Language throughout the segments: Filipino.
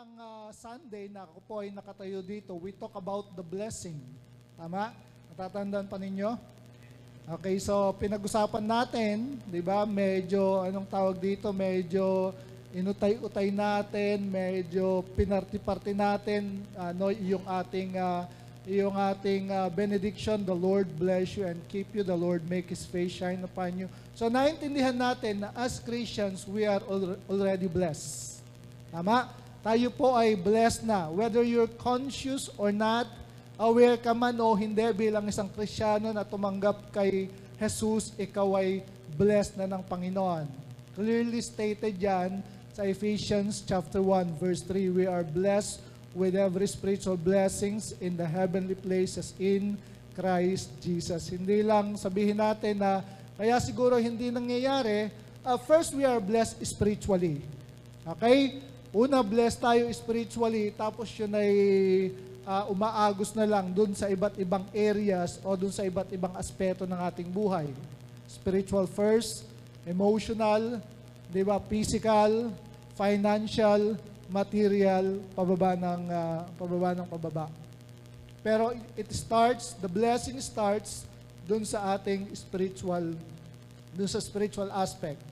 nakaraang Sunday na ako po ay nakatayo dito, we talk about the blessing. Tama? Natatandaan pa ninyo? Okay, so pinag-usapan natin, di ba, medyo, anong tawag dito, medyo inutay-utay natin, medyo pinarti-parti natin, yung ating benediction, the Lord bless you and keep you, the Lord make His face shine upon you. So naintindihan natin na as Christians, we are already blessed. Tama? Tayo po ay blessed na. Whether you're conscious or not, aware ka man o hindi bilang isang Kristiyano na tumanggap kay Jesus, ikaw ay blessed na ng Panginoon. Clearly stated yan sa Ephesians chapter 1 verse 3, we are blessed with every spiritual blessings in the heavenly places in Christ Jesus. Hindi lang sabihin natin na kaya siguro hindi nangyayari, first we are blessed spiritually. Okay? Una, blessed tayo spiritually, tapos yun ay umaagos na lang dun sa iba't ibang areas o dun sa iba't ibang aspeto ng ating buhay. Spiritual first, emotional, di ba, physical, financial, material, pababa ng pababa. Pero the blessing starts dun sa ating spiritual, dun sa spiritual aspect,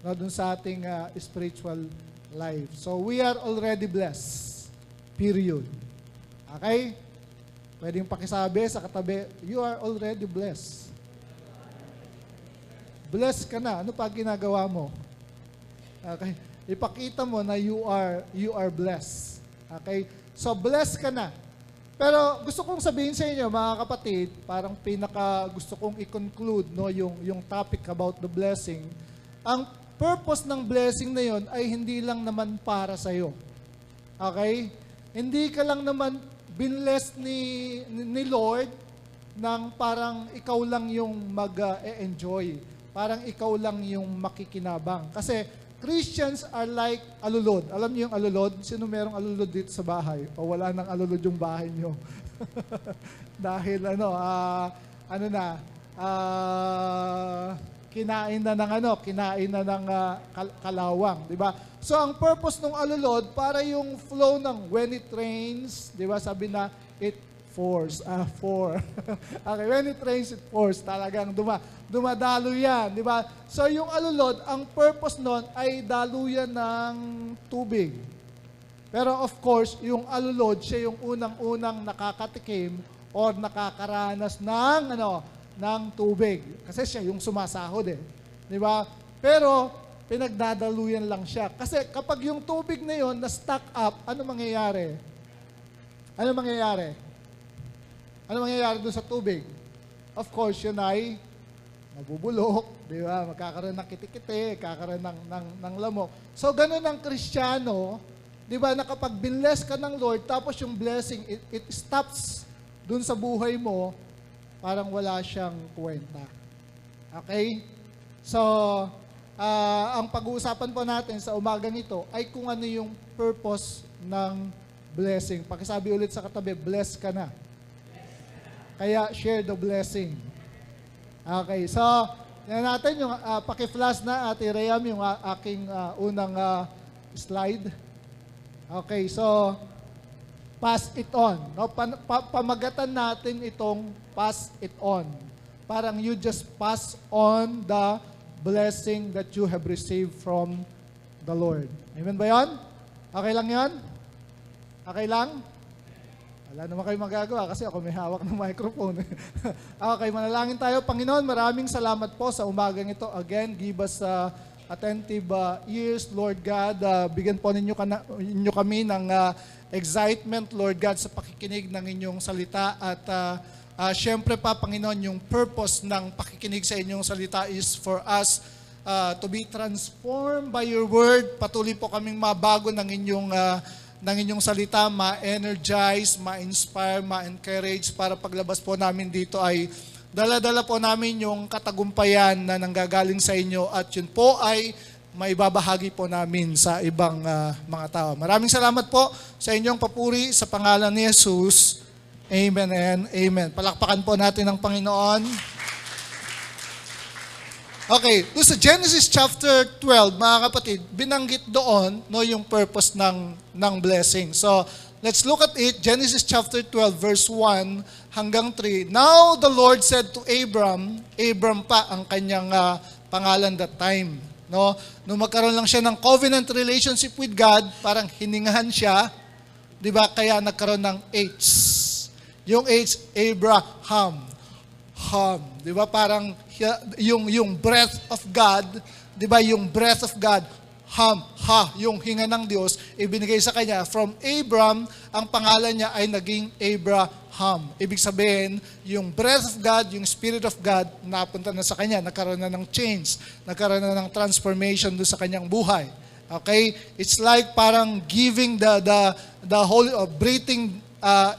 no, dun sa ating spiritual life. So we are already blessed. Period. Okay? Pwedeng pakisabi sa katabi, you are already blessed. Blessed ka na. Ano pa ginagawa mo? Okay? Ipakita mo na you are blessed. Okay? So blessed ka na. Pero gusto kong sabihin sa inyo, mga kapatid, parang gusto kong i-conclude, no, yung topic about the blessing. Ang purpose ng blessing na yon ay hindi lang naman para sa iyo. Okay? Hindi ka lang naman binless ni Lord nang parang ikaw lang yung mag-enjoy. Parang ikaw lang yung makikinabang. Kasi Christians are like alulod. Alam niyo yung alulod? Sino merong alulod dito sa bahay? O wala nang alulod yung bahay niyo? Dahil kinain na ng kalawang, di ba? So ang purpose ng alulod para yung flow ng when it rains, di ba? Sabi na it pours. Okay, when it rains, it pours. Talagang dumadalo yan, di ba? So yung alulod, ang purpose nun ay daluyan ng tubig. Pero of course, yung alulod, siya yung unang-unang nakakatikim or nakakaranas ng tubig. Kasi siya yung sumasahod eh. Di ba? Pero pinagdadaluyan lang siya. Kasi kapag yung tubig na yon na-stock up, ano mangyayari? Ano mangyayari? Ano mangyayari doon sa tubig? Of course, yun ay mabubulok, di ba? Magkakaroon ng kitikite, kakaroon ng lamok. So, ganun ang Kristiyano, di ba, na kapag binless ka ng Lord, tapos yung blessing, it stops doon sa buhay mo, parang wala siyang kwenta. Okay? So, ang pag-uusapan po natin sa umagang ito ay kung ano yung purpose ng blessing. Pakisabi ulit sa katabi, bless ka na. Kaya share the blessing. Okay, so yan natin yung paki-flash na Ate Rayam yung aking unang slide. Okay, so pass it on. No? Pamagatan natin itong pass it on. Parang you just pass on the blessing that you have received from the Lord. Amen ba yan? Okay lang yan? Okay lang? Wala naman kayo magagawa kasi ako may hawak ng microphone. Okay, manalangin tayo. Panginoon, maraming salamat po sa umagang ito. Again, give us attentive ears, Lord God. Bigyan po ninyo kami ng excitement, Lord God, sa pakikinig ng inyong salita. At syempre pa, Panginoon, yung purpose ng pakikinig sa inyong salita is for us to be transformed by your word. Patuloy po kaming mabago ng inyong salita, ma-energize, ma-inspire, ma-encourage para paglabas po namin dito ay dala-dala po namin yung katagumpayan na nanggagaling sa inyo at yun po ay maibabahagi po namin sa ibang mga tao. Maraming salamat po sa inyong papuri sa pangalan ni Jesus. Amen and amen. Palakpakan po natin ang Panginoon. Okay, doon sa Genesis chapter 12, mga kapatid, binanggit doon no, yung purpose ng blessing. So, let's look at it. Genesis chapter 12, verse 1 hanggang 3. Now the Lord said to Abram, Abram pa ang kanyang pangalan that time. No? Nung magkaroon lang siya ng covenant relationship with God, parang hiningahan siya, di ba? Kaya nagkaroon ng H. Yung H, Abraham. Di ba? Parang yung breath of God, di ba? Yung breath of God, yung hinga ng Diyos, ibinigay sa kanya. From Abram, ang pangalan niya ay naging Abraham. Ibig sabihin, yung breath of God, yung Spirit of God, napunta na sa kanya. Nagkaroon na ng change. Nagkaroon na ng transformation doon sa kanyang buhay. Okay? It's like parang giving the holy, breathing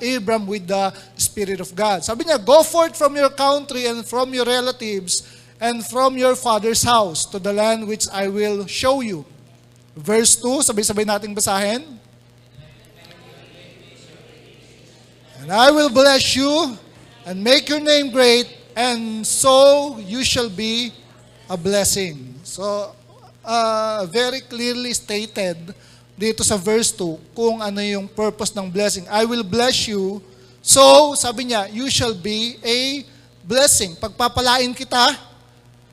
Abram with the Spirit of God. Sabi niya, go forth from your country and from your relatives and from your father's house to the land which I will show you. Verse 2, sabay-sabay nating basahin. And I will bless you and make your name great, and so you shall be a blessing. So, very clearly stated dito sa verse 2 kung ano yung purpose ng blessing. I will bless you. So, sabi niya, you shall be a blessing. Pagpapalain kita,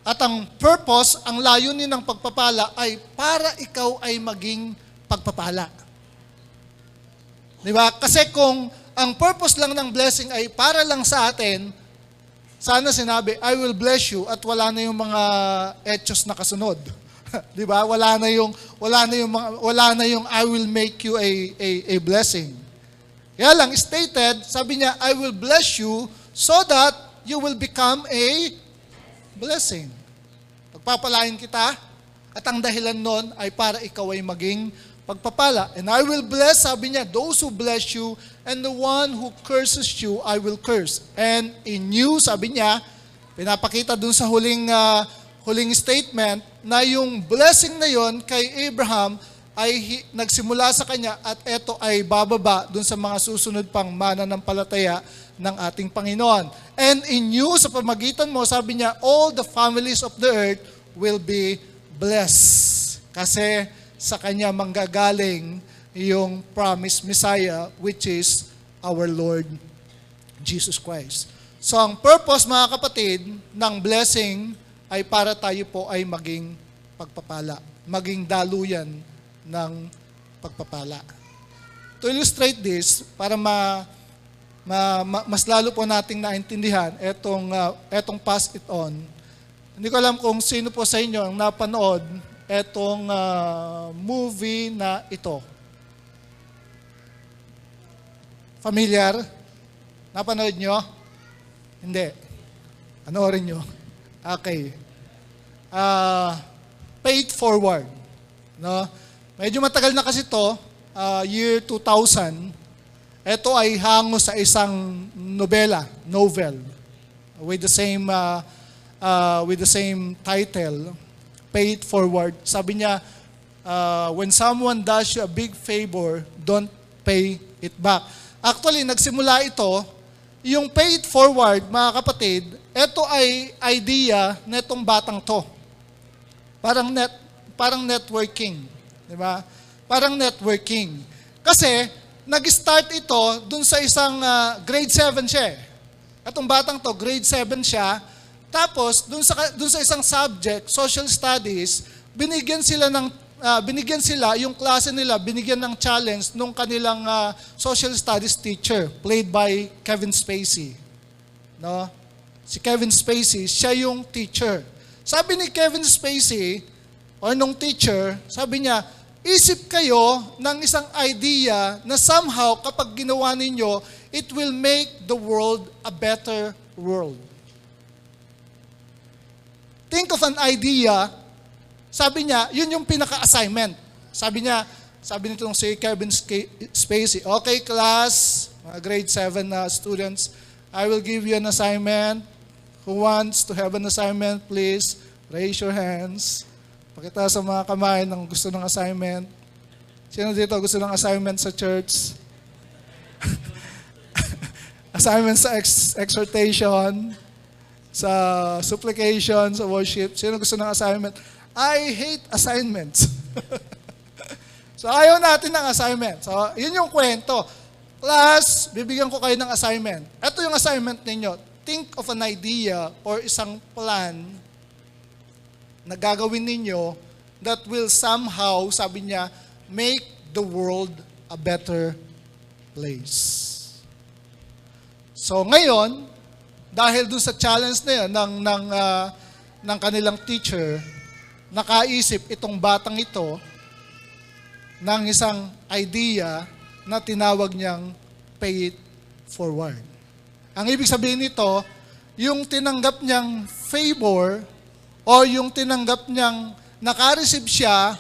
at ang purpose, ang layunin ng pagpapala ay para ikaw ay maging pagpapala. Di ba? Kasi kung ang purpose lang ng blessing ay para lang sa atin, sana sinabi, I will bless you, at wala na yung mga etos na kasunod. 'Di ba? Wala na yung I will make you a blessing. Kaya lang stated, sabi niya, I will bless you so that you will become a blessing. Pagpapalain kita, at ang dahilan nun ay para ikaw ay maging pagpapala. And I will bless, sabi niya, those who bless you, and the one who curses you, I will curse. And in you, sabi niya, pinapakita dun sa huling statement, na yung blessing na yon kay Abraham ay nagsimula sa kanya at ito ay bababa dun sa mga susunod pang mananampalataya ng ating Panginoon. And in you, sa pamagitan mo, sabi niya, all the families of the earth will be blessed. Kasi sa kanya manggagaling yung promised Messiah, which is our Lord Jesus Christ. So ang purpose, mga kapatid, ng blessing ay para tayo po ay maging pagpapala, maging daluyan ng pagpapala. To illustrate this, para mas lalo po nating naintindihan etong pass it on, hindi ko alam kung sino po sa inyo ang napanood etong movie na ito. Familiar? Napanood nyo? Hindi. Panoorin nyo. Okay. Paid Forward. No? Medyo matagal na kasi to, year 2000. Ito ay hango sa isang novel with the same title, Paid Forward. Sabi niya, when someone does you a big favor, don't pay it back. Actually, nagsimula ito, yung paid forward, mga kapatid, ito ay idea netong batang to. Parang networking, di ba? Parang networking. Kasi nag-start ito dun sa isang grade 7 siya. Atong batang to, grade 7 siya. Tapos dun sa isang subject, social studies, binigyan sila yung klase nila, binigyan ng challenge nung kanilang social studies teacher, played by Kevin Spacey. No? Si Kevin Spacey, siya yung teacher. Sabi ni Kevin Spacey, or nung teacher, sabi niya, isip kayo ng isang idea na somehow kapag ginawa ninyo, it will make the world a better world. Think of an idea. Sabi niya, yun yung pinaka-assignment. Sabi nitong si Kevin Spacey, okay class, mga grade 7 na students, I will give you an assignment. Who wants to have an assignment, please raise your hands. Pakita sa mga kamay ng gusto ng assignment. Sino dito gusto ng assignment sa church? Assignment sa exhortation. sa supplication, sa worship. Sino gusto ng assignment? I hate assignments. So, ayaw natin ng assignment. So, yun yung kwento. Class, bibigyan ko kayo ng assignment. Ito yung assignment ninyo. Think of an idea or isang plan na gagawin ninyo that will somehow, sabi niya, make the world a better place. So, ngayon, dahil dun sa challenge na yun ng kanilang teacher, nakaisip itong batang ito ng isang idea na tinawag niyang pay it forward. Ang ibig sabihin nito, yung tinanggap niyang favor o yung tinanggap niyang nakareceive siya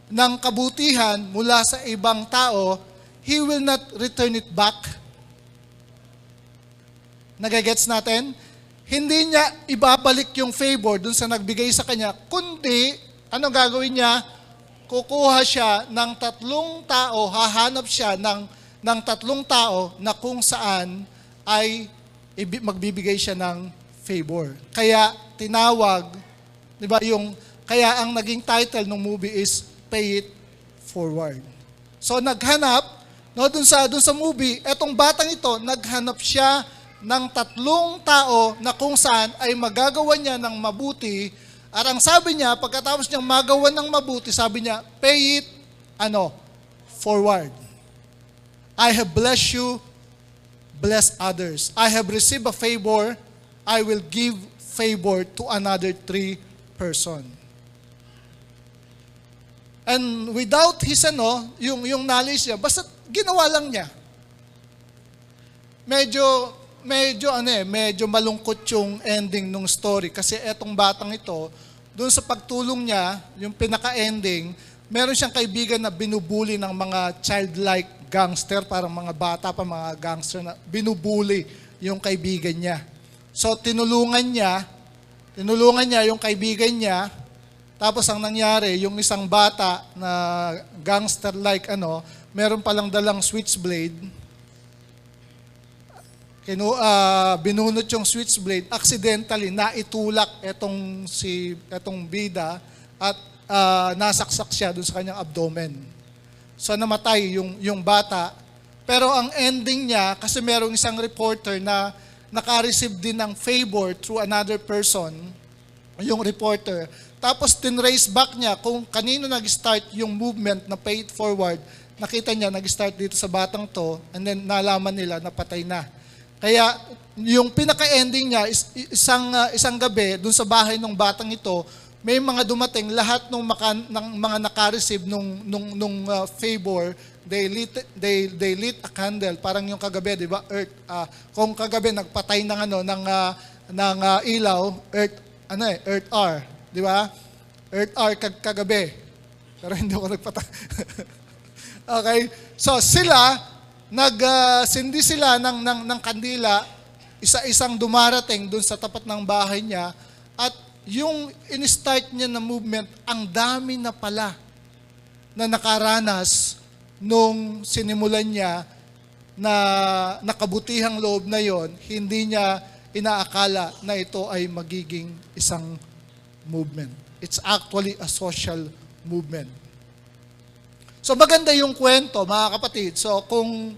ng kabutihan mula sa ibang tao, he will not return it back. Nagagets natin? Hindi niya ibabalik yung favor dun sa nagbigay sa kanya, kundi, ano gagawin niya? Kukuha siya ng 3 tao, hahanap siya ng 3 tao na kung saan ay magbibigay siya ng favor. Kaya tinawag, di ba, kaya ang naging title ng movie is Pay It Forward. So naghanap, no, dun sa movie, etong batang ito, naghanap siya ng 3 tao na kung saan ay magagawa niya ng mabuti. At ang sabi niya, pagkatapos niyang magawa ng mabuti, sabi niya, pay it, forward. I have blessed you, bless others. I have received a favor, I will give favor to another 3 person. And without his yung knowledge niya, basta ginawa lang niya. Medyo malungkot yung ending ng story kasi etong batang ito, doon sa pagtulong niya, yung pinaka-ending, meron siyang kaibigan na binubuli ng mga childlike gangster, parang mga bata pa, mga gangster na binubuli yung kaibigan niya. So tinulungan niya yung kaibigan niya, tapos ang nangyari, yung isang bata na gangster-like meron palang dalang switchblade, binunot yung switchblade, accidentally naitulak etong bida at nasaksak siya dun sa kanyang abdomen. So namatay yung bata. Pero ang ending niya, kasi merong isang reporter na naka-receive din ng favor through another person, yung reporter. Tapos tinrace back niya kung kanino nag-start yung movement na pay it forward. Nakita niya, nag-start dito sa batang to, and then nalaman nila na patay na. Kaya yung pinaka-ending niya, isang gabi, dun sa bahay ng batang ito, may mga dumating, lahat ng mga naka-receive nung favor, they lit a candle, parang yung kagabi, di ba? Earth, kung kagabi nagpatay ng ilaw, Earth hour, di ba? Earth hour kagabi. Pero hindi ako nagpatay. Okay? So sindi sila ng kandila, isa-isang dumarating dun sa tapat ng bahay niya, at yung in-start niya na movement, ang dami na pala na nakaranas nung sinimulan niya na nakabutihang loob na yon, hindi niya inaakala na ito ay magiging isang movement. It's actually a social movement. So maganda yung kwento, mga kapatid. So kung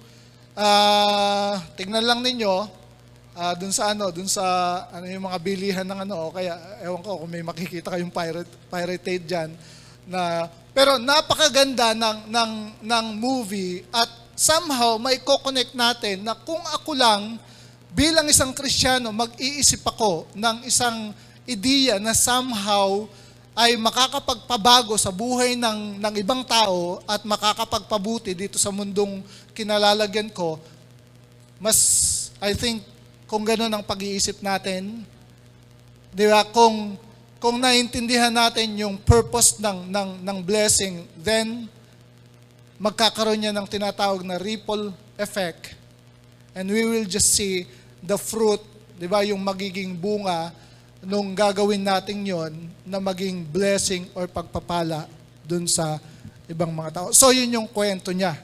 tingnan lang ninyo dun sa yung mga bilihan ng o kaya ewan ko kung may makikita kayong pirated diyan na, pero napakaganda ng movie, at somehow may ko-connect natin na kung ako lang bilang isang Kristiyano mag-iisip ako ng isang ideya na somehow ay makakapagpabago sa buhay ng ibang tao at makakapagpabuti dito sa mundong kinalalagyan ko, I think, kung gano'n ang pag-iisip natin, di ba, kung naintindihan natin yung purpose ng blessing, then magkakaroon niya ng tinatawag na ripple effect, and we will just see the fruit, di ba, yung magiging bunga nung gagawin natin yon na maging blessing or pagpapala dun sa ibang mga tao. So yun yung kwento niya.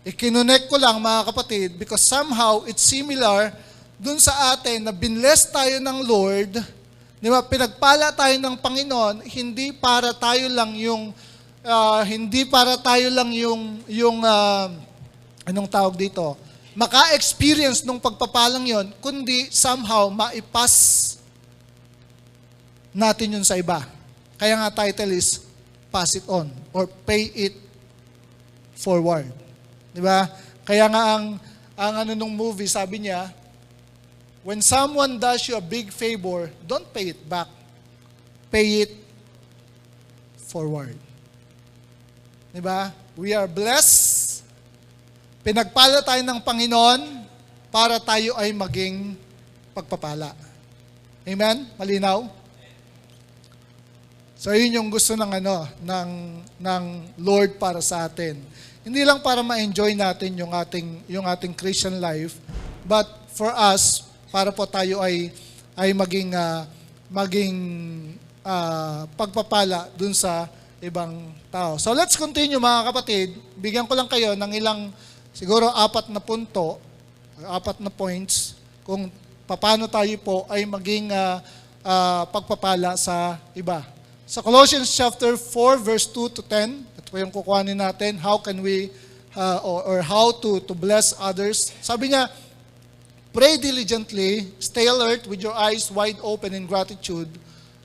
Ikinonect ko lang, mga kapatid, because somehow it's similar dun sa atin na binless tayo ng Lord, di ba, pinagpala tayo ng Panginoon, hindi para tayo lang yung anong tawag dito, maka-experience nung pagpapalang yon, kundi somehow maipas natin yun sa iba. Kaya nga title is Pass It On or Pay It Forward. Di ba? Kaya nga ang nung movie, sabi niya, when someone does you a big favor, don't pay it back. Pay it forward. Di ba? We are blessed. Pinagpala tayo ng Panginoon para tayo ay maging pagpapala. Amen? Malinaw? So yun yung gusto ng Lord para sa atin. Hindi lang para ma-enjoy natin yung ating Christian life, but for us, para po tayo ay maging pagpapala dun sa ibang tao. So let's continue mga kapatid. Bigyan ko lang kayo ng ilang siguro 4 na punto, 4 na points kung paano tayo po ay maging pagpapala sa iba. Sa Colossians chapter 4 verse 2 to 10, ito po yung kukuhanin natin, how can we or how to bless others. Sabi niya, pray diligently, stay alert with your eyes wide open in gratitude.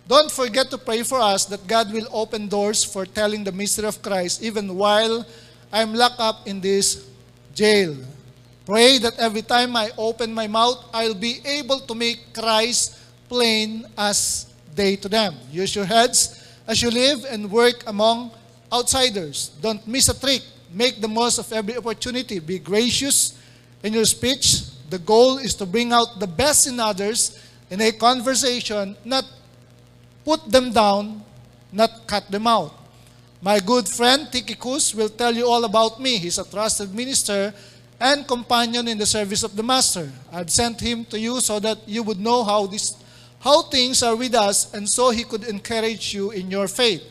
Don't forget to pray for us that God will open doors for telling the mystery of Christ even while I'm locked up in this jail. Pray that every time I open my mouth, I'll be able to make Christ plain as day to them. Use your heads as you live and work among outsiders. Don't miss a trick. Make the most of every opportunity. Be gracious in your speech. The goal is to bring out the best in others in a conversation, not put them down, not cut them out. My good friend Tychicus will tell you all about me. He's a trusted minister and companion in the service of the Master. I've sent him to you so that you would know how things are with us, and so he could encourage you in your faith.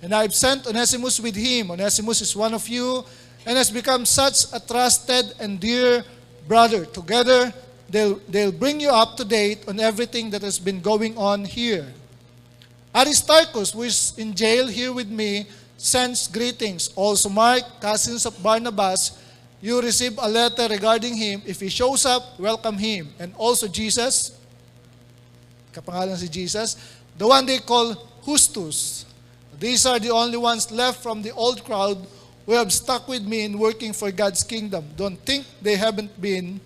And I've sent Onesimus with him. Onesimus is one of you and has become such a trusted and dear brother. Together, they'll bring you up to date on everything that has been going on here. Aristarchus, who is in jail here with me, sends greetings. Also Mark, cousins of Barnabas, you receive a letter regarding him. If he shows up, welcome him. And also Jesus, kapangalan si Jesus, the one they call Justus. These are the only ones left from the old crowd who have stuck with me in working for God's kingdom. Don't think they haven't been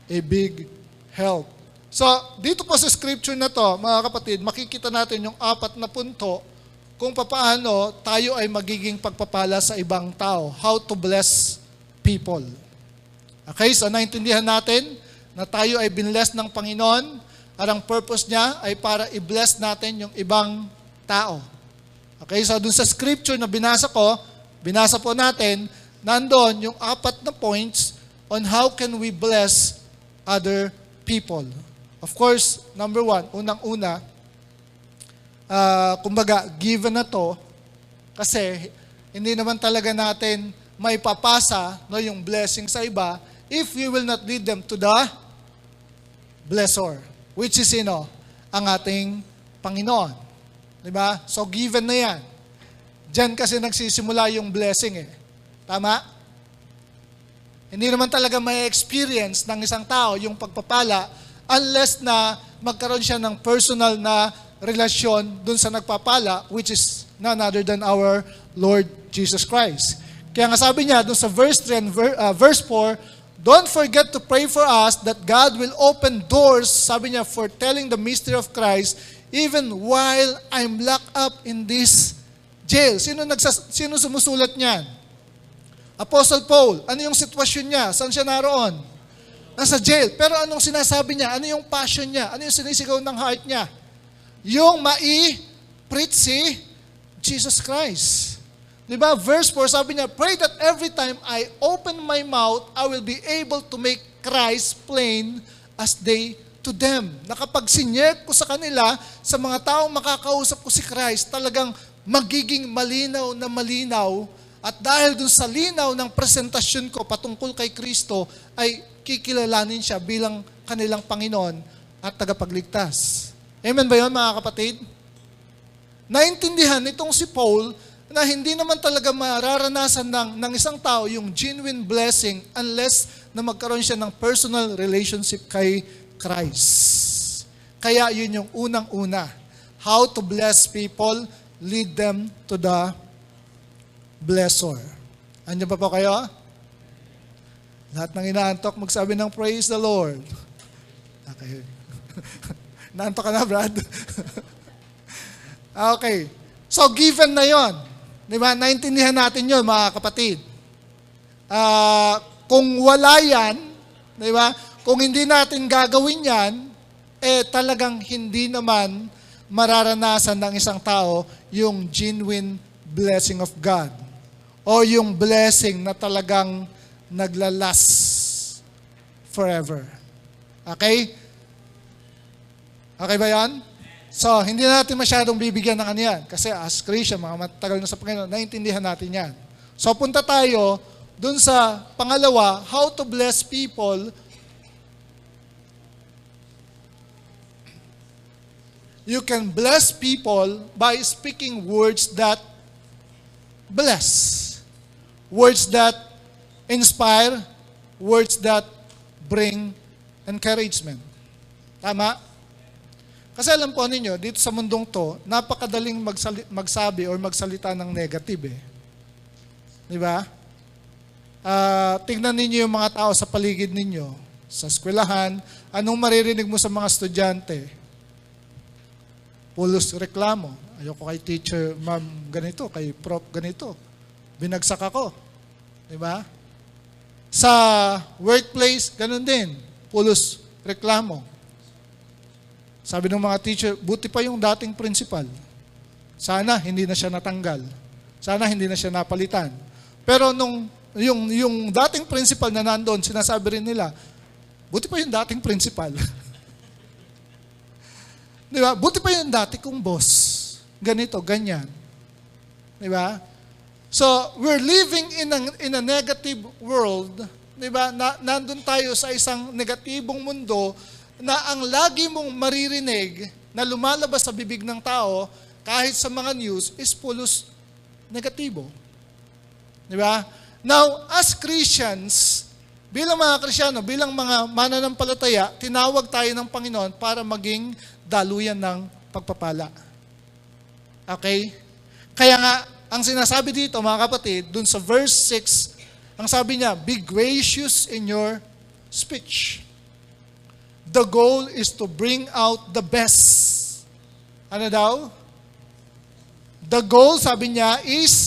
a big help. So, dito po sa scripture na to, mga kapatid, makikita natin yung 4 na punto kung paano tayo ay magiging pagpapala sa ibang tao. How to bless people. Okay, so naintindihan natin na tayo ay binless ng Panginoon at ang purpose niya ay para i-bless natin yung ibang tao. Okay, so dun sa scripture na binasa po natin, nandoon yung 4 na points on how can we bless other people. Of course, number 1, unang-una, kumbaga, given na to, kasi hindi naman talaga natin may papasa yung blessing sa iba if we will not lead them to the blessor, which is ang ating Panginoon. Diba? So given na yan. Diyan kasi nagsisimula yung blessing . Tama? Hindi naman talaga may experience ng isang tao yung pagpapala unless na magkaroon siya ng personal na relasyon dun sa nagpapala, which is none other than our Lord Jesus Christ. Kaya nga sabi niya dun sa verse 3 and verse 4, don't forget to pray for us that God will open doors, sabi niya, for telling the mystery of Christ even while I'm locked up in this jail. Sino sumusulat niyan? Apostle Paul. Ano yung sitwasyon niya? Saan siya naroon? Nasa jail. Pero anong sinasabi niya? Ano yung passion niya? Ano yung sinisigaw ng heart niya? Yung mai-preach si Jesus Christ. Diba? Verse 4, sabi niya, pray that every time I open my mouth, I will be able to make Christ plain as they to them. Nakapag-sinyek ko sa kanila, sa mga taong makakausap ko si Christ, talagang magiging malinaw na malinaw. At dahil dun sa linaw ng presentasyon ko patungkol kay Kristo, ay kikilalanin siya bilang kanilang Panginoon at tagapagligtas. Amen ba yun, mga kapatid? Naintindihan itong si Paul na hindi naman talaga mararanasan ng isang tao yung genuine blessing unless na magkaroon siya ng personal relationship kay Christ. Kaya yun yung unang-una. How to bless people, lead them to the blessor. Andiyan pa po kayo? Lahat ng inaantok, magsabi ng praise the Lord. Okay. Naantok ka na, Brad? Okay. So, given na yon. Di ba? Naintindihan natin yon, mga kapatid. Kung wala yan, di ba? Kung hindi natin gagawin yan, talagang hindi naman mararanasan ng isang tao yung genuine blessing of God. O yung blessing na talagang naglalast forever. Okay? Okay ba yan? So, hindi natin masyadong bibigyan ng ano yan. Kasi as Christian, mga matagal na sa Panginoon, naintindihan natin yan. So, punta tayo dun sa pangalawa, how to bless people. You can bless people by speaking words that bless. Words that inspire, words that bring encouragement. Tama? Kasi alam po ninyo, dito sa mundong to, napakadaling magsabi or magsalita ng negative. Di ba? Tingnan ninyo yung mga tao sa paligid ninyo, sa eskwelahan, anong maririnig mo sa mga estudyante? Pulos reklamo. Ayoko kay teacher, ma'am, ganito, kay prof, ganito. Binagsak ako. Di ba? Sa workplace, ganun din. Pulos reklamo. Sabi ng mga teacher, buti pa yung dating principal. Sana hindi na siya natanggal. Sana hindi na siya napalitan. Pero nung yung dating principal na nandoon, sinasabi rin nila, buti pa yung dating principal. Di ba? Buti pa yung dati kong boss. Ganito, ganyan. Di ba? So, we're living in a negative world. Di ba? Nandun tayo sa isang negatibong mundo na ang lagi mong maririnig na lumalabas sa bibig ng tao kahit sa mga news is pulos negatibo. Di ba? Now, as Christians, bilang mga Kristiyano, bilang mga mananampalataya, tinawag tayo ng Panginoon para maging daluyan ng pagpapala. Okay? Kaya nga, ang sinasabi dito, mga kapatid, dun sa verse 6, ang sabi niya, be gracious in your speech. The goal is to bring out the best. Ano daw? The goal, sabi niya, is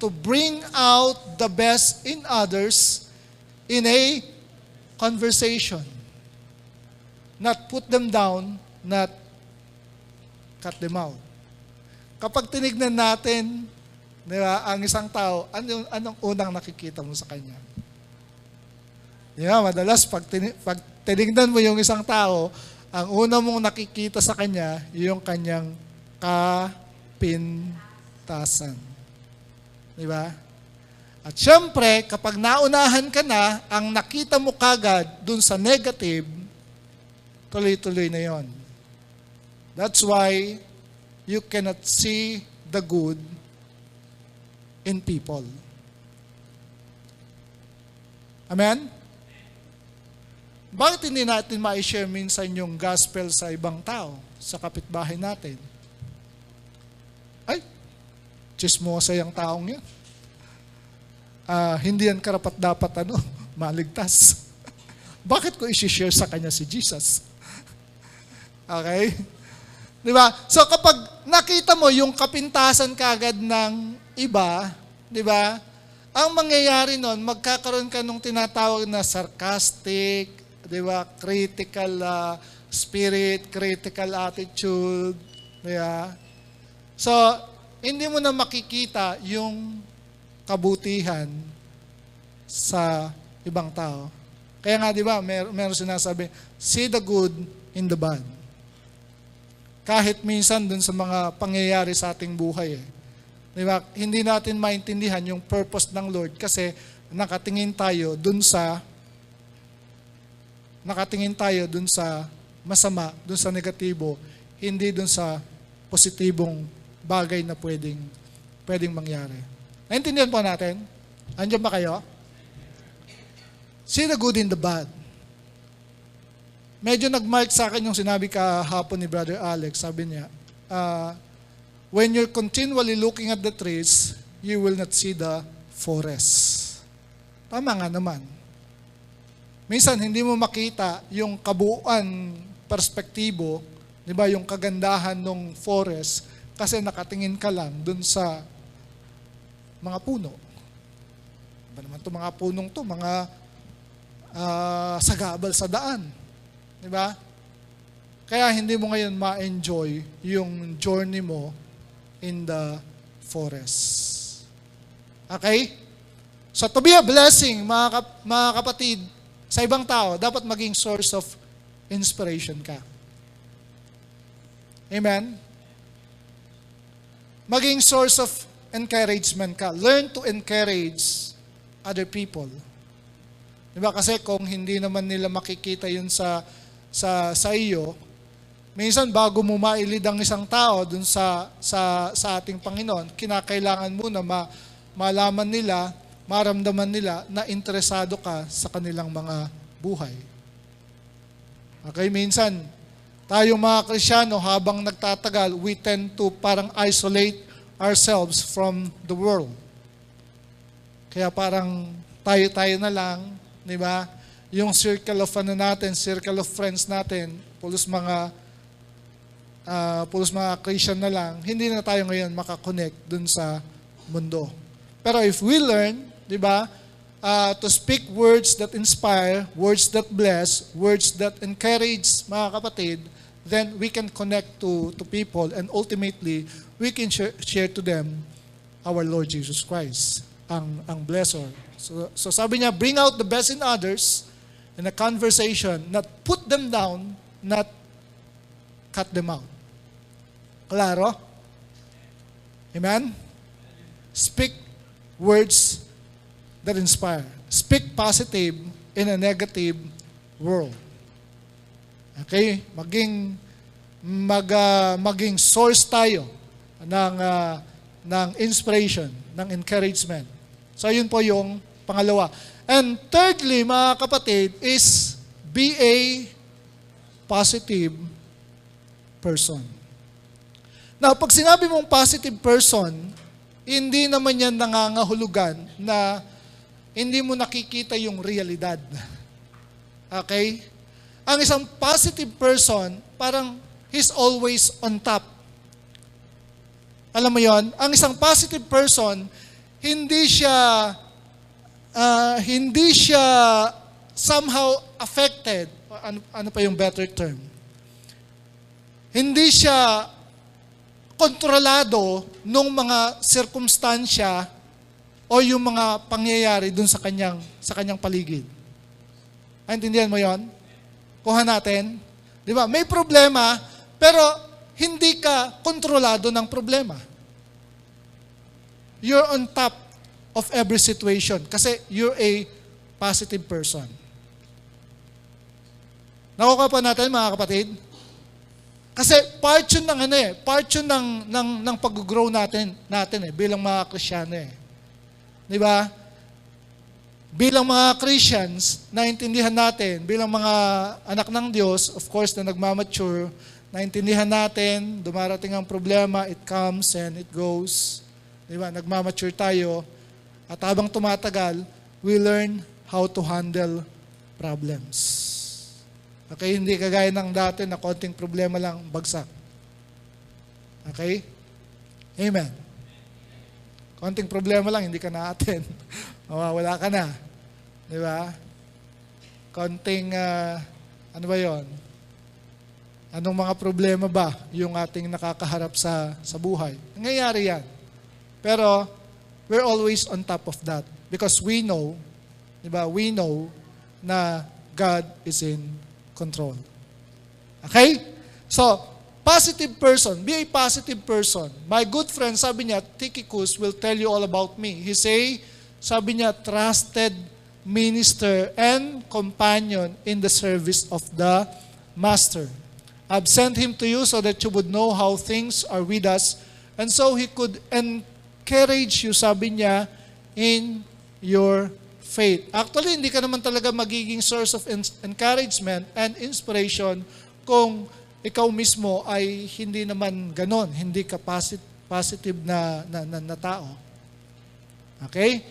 to bring out the best in others in a conversation. Not put them down, not cut them out. Kapag tinignan natin, di ba, ang isang tao, anong unang nakikita mo sa kanya? Di ba, madalas pag tinignan mo yung isang tao, ang una mong nakikita sa kanya, yung kanyang kapintasan. Di ba? At syempre, kapag naunahan ka na, ang nakita mo kagad dun sa negative, tuloy-tuloy na yon. That's why you cannot see the good in people. Amen? Bakit hindi natin ma-share minsan yung gospel sa ibang tao, sa kapitbahay natin? Ay, chismosa yung taong yan. Hindi yan karapat-dapat maligtas. Bakit ko i-share sa kanya si Jesus? Okay? Di ba? So kapag nakita mo yung kapintasan kagad ng iba, di ba? Ang mangyayari nun, magkakaroon ka nung tinatawag na sarcastic, di ba? Critical spirit, critical attitude, di ba? So, hindi mo na makikita yung kabutihan sa ibang tao. Kaya nga, di ba, meron sinasabi, see the good in the bad. Kahit minsan dun sa mga pangyayari sa ating buhay. Di ba? Hindi natin maintindihan yung purpose ng Lord kasi nakatingin tayo dun sa nakatingin tayo dun sa masama, dun sa negatibo, hindi dun sa positibong bagay na pwedeng mangyari. Naintindihan po natin? Andiyan ba kayo? See the good in the bad. Medyo nag-mark sa akin yung sinabi kahapon ni Brother Alex. Sabi niya, when you're continually looking at the trees, you will not see the forest. Tama nga naman. Minsan, hindi mo makita yung kabuuan perspektibo, di ba, yung kagandahan ng forest, kasi nakatingin ka lang dun sa mga puno. Ba naman itong mga punong to, mga sagabal sa daan. Di ba? Kaya hindi mo ngayon ma-enjoy yung journey mo in the forest. Okay? So to be a blessing, mga kapatid, sa ibang tao, dapat maging source of inspiration ka. Amen? Maging source of encouragement ka. Learn to encourage other people. Diba? Kasi kung hindi naman nila makikita yun sa iyo, minsan bago mo mailid ang isang tao dun sa ating Panginoon, kinakailangan mo na malaman nila, maramdaman nila na interesado ka sa kanilang mga buhay. Okay, minsan, tayo mga Kristiyano, habang nagtatagal, we tend to parang isolate ourselves from the world. Kaya parang tayo na lang, di ba? Yung circle of circle of friends natin, pulos mga Christian na lang, hindi na tayo ngayon makakonect dun sa mundo. Pero if we learn, di ba, to speak words that inspire, words that bless, words that encourage, mga kapatid, then we can connect to people and ultimately, we can share to them our Lord Jesus Christ, ang blessor. So sabi niya, bring out the best in others in a conversation, not put them down, not cut them out. Klaro? Amen? Speak words that inspire. Speak positive in a negative world. Okay? Maging source tayo ng inspiration, ng encouragement. So, yun po yung pangalawa. And thirdly, mga kapatid, is be a positive person. Now, pag sinabi mong positive person, hindi naman yan nangangahulugan na hindi mo nakikita yung realidad. Okay? Ang isang positive person, parang he's always on top. Alam mo yon? Ang isang positive person, hindi siya somehow affected. Ano pa yung better term? Hindi siya kontrolado ng mga sirkumstansya o yung mga pangyayari dun sa kanyang paligid. Intindihan mo yon? Kuha natin. Di ba? May problema, pero hindi ka kontrolado ng problema. You're on top of every situation kasi you're a positive person. Nakuha pa natin, mga kapatid? Kasi part yun ng pag-grow natin bilang mga Kristiyano Di ba? Bilang mga Christians, naintindihan natin, bilang mga anak ng Diyos, of course, na nagmamature, naintindihan natin, dumarating ang problema, it comes and it goes. Di ba? Nagmamature tayo, at habang tumatagal, we learn how to handle problems. Okay? Hindi kagaya ng dati na konting problema lang, bagsak. Okay? Amen. Konting problema lang, hindi ka na-attend. Mawawala ka na. Di ba? Konting, ano ba yon? Anong mga problema ba yung ating nakakaharap sa buhay? Nangyayari yan. Pero, we're always on top of that. Because we know, di ba? We know na God is in control. Okay? So, positive person. Be a positive person. My good friend, sabi niya, Tychicus will tell you all about me. Sabi niya, trusted minister and companion in the service of the Master. I've sent him to you so that you would know how things are with us, and so he could encourage you, sabi niya, in your faith. Actually, hindi ka naman talaga magiging source of encouragement and inspiration kung ikaw mismo ay hindi naman ganon, hindi ka positive na tao. Okay?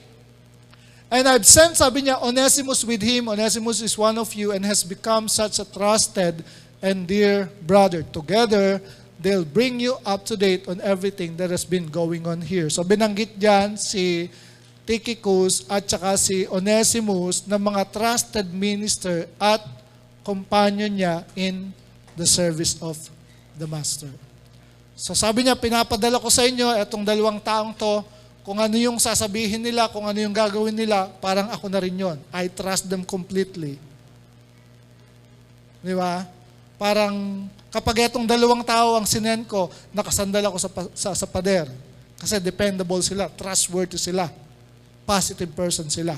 And I've sent, sabi niya, Onesimus with him. Onesimus is one of you and has become such a trusted and dear brother. Together, they'll bring you up to date on everything that has been going on here. So binanggit diyan si Tychicus at saka si Onesimus na mga trusted minister at companion niya in the service of the Master. So sabi niya, pinapadala ko sa inyo itong dalawang taong to, kung ano yung sasabihin nila, kung ano yung gagawin nila, parang ako na rin yon. I trust them completely. Di ba? Parang kapag itong dalawang tao ang sinend ko, nakasandal ako sa pader. Kasi dependable sila, trustworthy sila, positive person sila.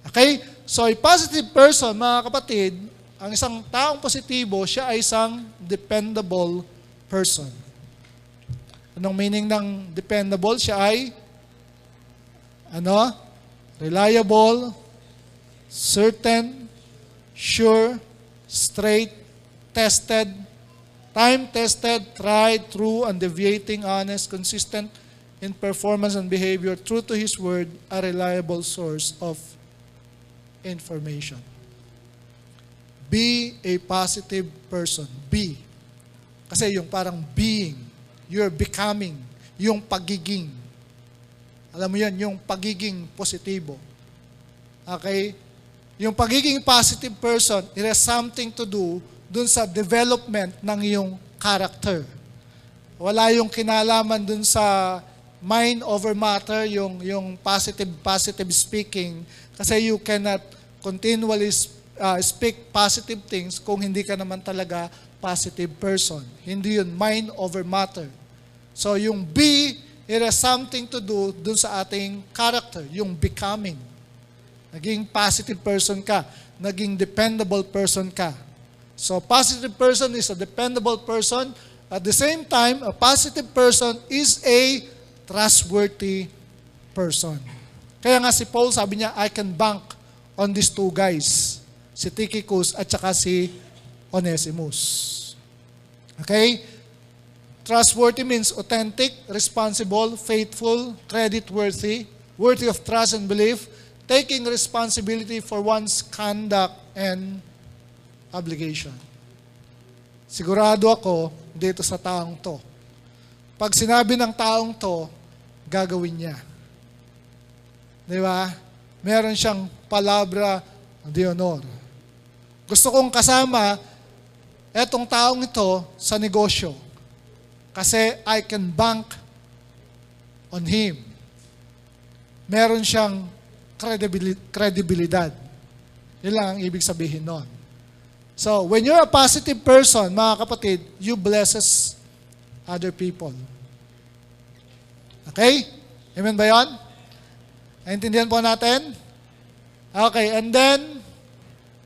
Okay? So a positive person, mga kapatid, ang isang taong positibo, siya ay isang dependable person. Anong meaning ng dependable? Siya ay reliable, certain, sure, straight, tested, time-tested, tried, true, undeviating, honest, consistent in performance and behavior, true to His word, a reliable source of information. Be a positive person. Be. Kasi yung parang being, you're becoming, yung pagiging. Alam mo yan, yung pagiging positibo. Okay? Yung pagiging positive person, it has something to do dun sa development ng iyong character. Wala yung kinalaman dun sa mind over matter, yung positive speaking, kasi you cannot continually speak positive things kung hindi ka naman talaga positive person. Hindi yun mind over matter. So yung be, it has something to do dun sa ating character, yung becoming. Naging positive person ka, naging dependable person ka. So positive person is a dependable person. At the same time, a positive person is a trustworthy person. Kaya nga si Paul, sabi niya, I can bank on these two guys, si Tychicus at saka si Onesimus. Okay? Trustworthy means authentic, responsible, faithful, creditworthy, worthy of trust and belief, taking responsibility for one's conduct and obligation. Sigurado ako dito sa taong to. Pag sinabi ng taong to, gagawin niya. Di ba? Meron siyang palabra de honor. Gusto kong kasama etong taong ito sa negosyo. Kasi I can bank on him. Meron siyang credibilidad. Yun lang ang ibig sabihin nun. So, when you're a positive person, mga kapatid, you blesses other people. Okay? Amen ba yun? Naintindihan po natin? Okay, and then,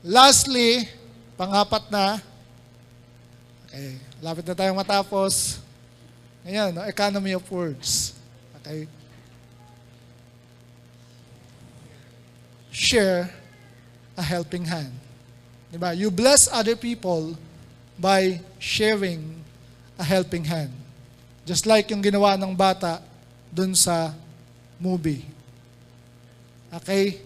lastly, pang-apat na, okay, lapit na tayong matapos. Ngayon, economy of words. Okay? Share a helping hand. Diba? You bless other people by sharing a helping hand. Just like yung ginawa ng bata dun sa movie. Okay?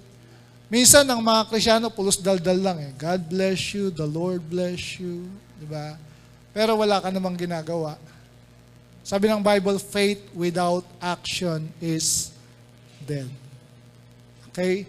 Minsan, ang mga Krisyano, pulos daldal lang eh. God bless you, the Lord bless you. Diba? Pero wala ka namang ginagawa. Sabi ng Bible, faith without action is dead. Okay?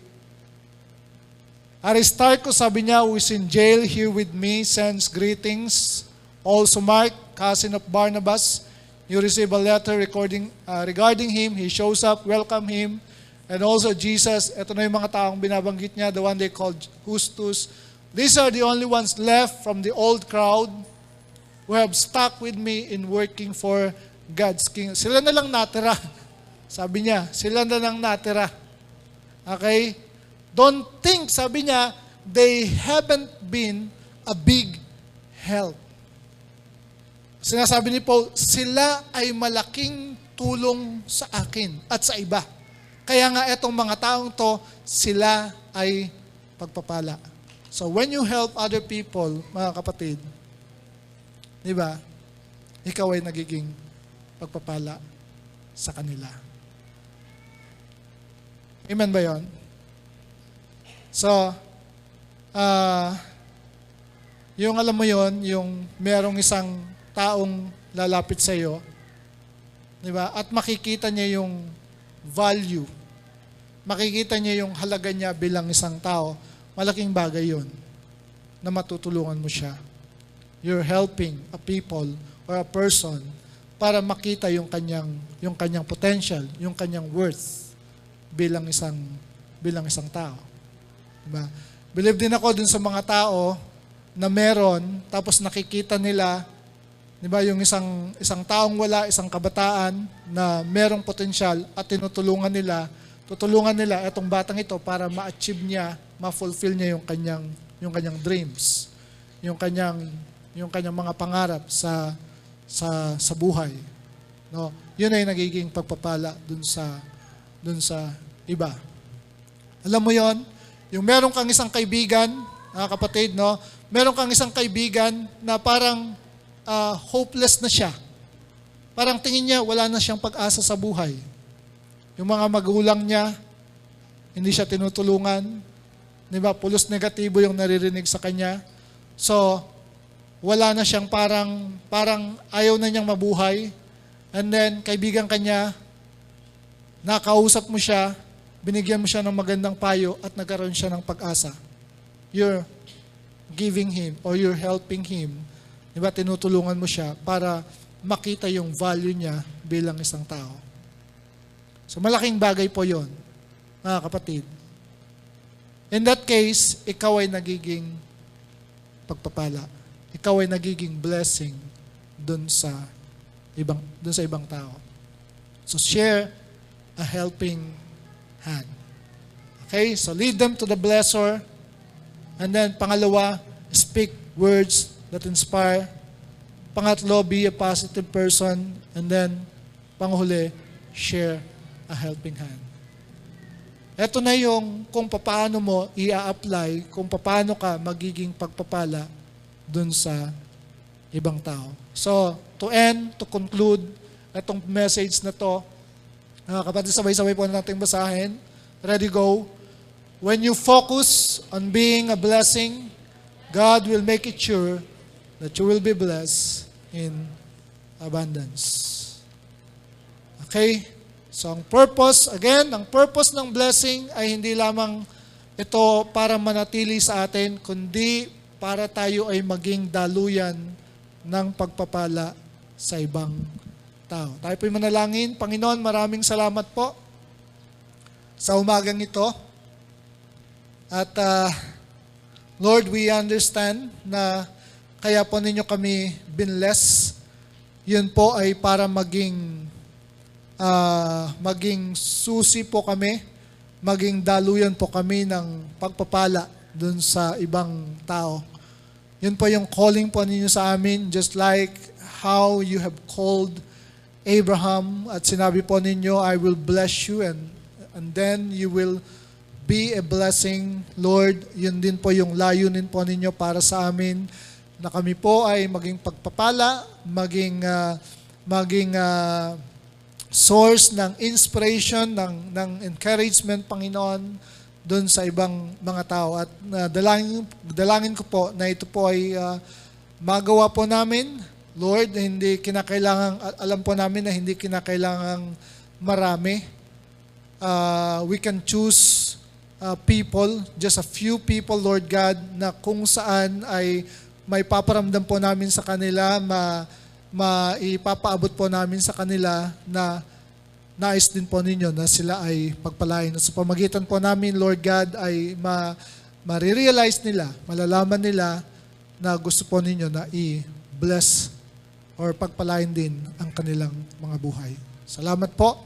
Aristarchus, sabi niya, who is in jail here with me, sends greetings. Also Mark, cousin of Barnabas, you receive a letter regarding him. He shows up, welcome him. And also Jesus, ito na yung mga taong binabanggit niya, the one they called Justus. These are the only ones left from the old crowd who have stuck with me in working for God's kingdom. Sila na lang natira. Sabi niya, sila na lang natira. Okay? Don't think, sabi niya, they haven't been a big help. Sinasabi ni Paul, sila ay malaking tulong sa akin at sa iba. Kaya nga itong mga taong to, sila ay pagpapala. So when you help other people, mga kapatid, di ba, ikaw ay nagiging pagpapala sa kanila. Amen ba yun? So, yung alam mo yon, yung merong isang taong lalapit sa iyo, di ba? At makikita niya yung value. Makikita niya yung halaga niya bilang isang tao. Malaking bagay yun na matutulungan mo siya. You're helping a people or a person para makita yung kanyang potential, yung kanyang worth bilang isang tao. Diba? Believe din ako dun sa mga tao na meron, tapos nakikita nila, diba, yung isang taong wala, isang kabataan na merong potensyal at tutulungan nila itong batang ito para ma-achieve niya, ma-fulfill niya yung kanyang dreams, yung kanyang mga pangarap sa buhay. No? Yun ay nagiging pagpapala dun sa iba. Alam mo yon, yung meron kang isang kaibigan, kapatid, no? Meron kang isang kaibigan na parang hopeless na siya. Parang tingin niya wala na siyang pag-asa sa buhay. Yung mga magulang niya, hindi siya tinutulungan. Di ba? Pulos negatibo yung naririnig sa kanya. So, wala na siyang parang ayaw na niyang mabuhay. And then, kaibigan kanya, nakausap mo siya, binigyan mo siya ng magandang payo at nagkaroon siya ng pag-asa. You're giving him or you're helping him. Di ba? Tinutulungan mo siya para makita yung value niya bilang isang tao. So malaking bagay po yon, mga kapatid. In that case, ikaw ay nagiging pagpapala. Ikaw ay nagiging blessing dun sa ibang tao. So share a helping hand. Okay? So lead them to the blesser. And then pangalawa, speak words that inspire. Pangatlo, be a positive person. And then panghuli, share a helping hand. Ito na yung kung paano mo i-apply, kung paano ka magiging pagpapala dun sa ibang tao. So, to conclude, itong message na to, kapatid, sabay-sabay po natin basahin. Ready, go. When you focus on being a blessing, God will make it sure that you will be blessed in abundance. Okay? So ang purpose ng blessing ay hindi lamang ito para manatili sa atin, kundi para tayo ay maging daluyan ng pagpapala sa ibang tao. Tayo po'y manalangin. Panginoon, maraming salamat po sa umagang ito. At Lord, we understand na kaya po ninyo kami binless. Yun po ay para maging susi po kami, maging daluyan po kami ng pagpapala dun sa ibang tao. Yun po yung calling po ninyo sa amin, just like how you have called Abraham at sinabi po ninyo, I will bless you and then you will be a blessing. Lord, yun din po yung layunin po ninyo para sa amin, na kami po ay maging pagpapala, maging source ng inspiration, ng encouragement, Panginoon, doon sa ibang mga tao. At dalangin ko po na ito po ay magawa po namin. Lord, alam po namin na hindi kinakailangang marami. We can choose people, just a few people, Lord God, na kung saan ay may paparamdam po namin sa kanila, maipapaabot po namin sa kanila na nais din po ninyo na sila ay pagpalain. At sa pamagitan po namin, Lord God, ay marirealize nila, malalaman nila na gusto po ninyo na i-bless or pagpalain din ang kanilang mga buhay. Salamat po.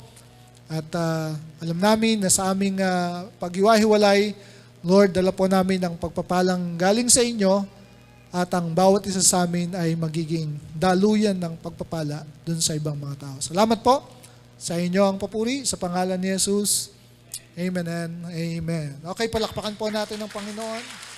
At alam namin na sa aming paghiwa-hiwalay Lord, dala po namin ang pagpapalang galing sa inyo at ang bawat isa sa amin ay magiging daluyan ng pagpapala dun sa ibang mga tao. Salamat po sa inyo ang papuri sa pangalan ni Jesus. Amen and amen. Okay, palakpakan po natin ng Panginoon.